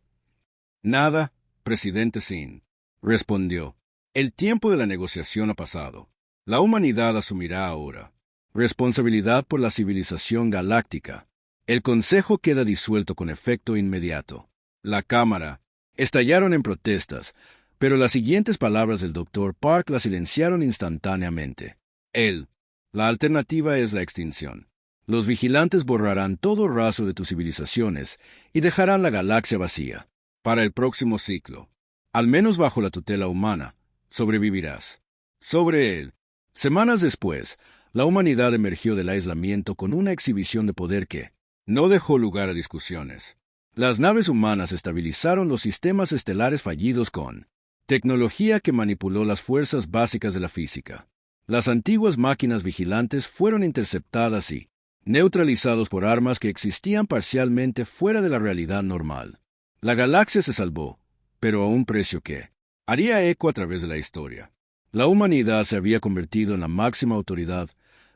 Speaker 1: Nada, presidente Sin, respondió. El tiempo de la negociación ha pasado. La humanidad asumirá ahora responsabilidad por la civilización galáctica. El Consejo queda disuelto con efecto inmediato. La Cámara estallaron en protestas, pero las siguientes palabras del Dr. Park la silenciaron instantáneamente. La alternativa es la extinción. Los vigilantes borrarán todo rastro de tus civilizaciones y dejarán la galaxia vacía. Para el próximo ciclo, al menos bajo la tutela humana, sobrevivirás. Sobre él, semanas después, la humanidad emergió del aislamiento con una exhibición de poder que no dejó lugar a discusiones. Las naves humanas estabilizaron los sistemas estelares fallidos con tecnología que manipuló las fuerzas básicas de la física. Las antiguas máquinas vigilantes fueron interceptadas y neutralizados por armas que existían parcialmente fuera de la realidad normal. La galaxia se salvó, pero a un precio que haría eco a través de la historia. La humanidad se había convertido en la máxima autoridad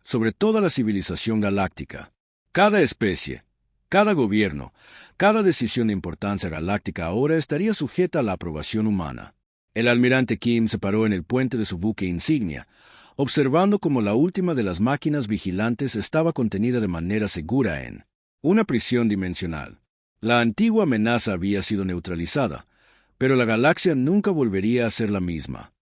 Speaker 1: sobre toda la civilización galáctica. Cada especie, cada gobierno, cada decisión de importancia galáctica ahora estaría sujeta a la aprobación humana. El almirante Kim se paró en el puente de su buque insignia, observando cómo la última de las máquinas vigilantes estaba contenida de manera segura en una prisión dimensional. La antigua amenaza había sido neutralizada, pero la galaxia nunca volvería a ser la misma.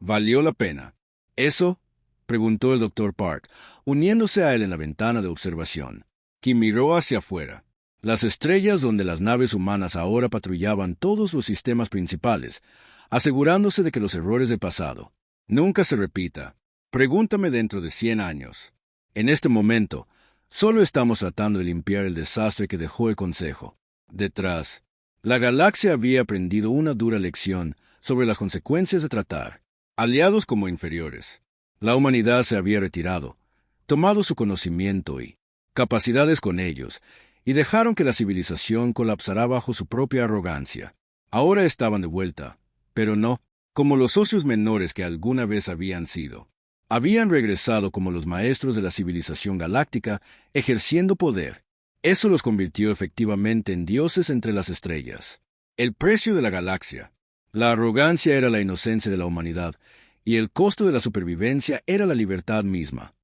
Speaker 1: ¿Valió la pena eso?, preguntó el Dr. Park, uniéndose a él en la ventana de observación. Kim miró hacia afuera. Las estrellas donde las naves humanas ahora patrullaban todos los sistemas principales, asegurándose de que los errores del pasado nunca se repita. Pregúntame dentro de 100 años. En este momento, solo estamos tratando de limpiar el desastre que dejó el Consejo. Detrás, la galaxia había aprendido una dura lección sobre las consecuencias de tratar aliados como inferiores. La humanidad se había retirado, tomado su conocimiento y capacidades con ellos, y dejaron que la civilización colapsara bajo su propia arrogancia. Ahora estaban de vuelta, pero no como los socios menores que alguna vez habían sido. Habían regresado como los maestros de la civilización galáctica, ejerciendo poder. Eso los convirtió efectivamente en dioses entre las estrellas. El precio de la galaxia. La arrogancia era la inocencia de la humanidad, y el costo de la supervivencia era la libertad misma.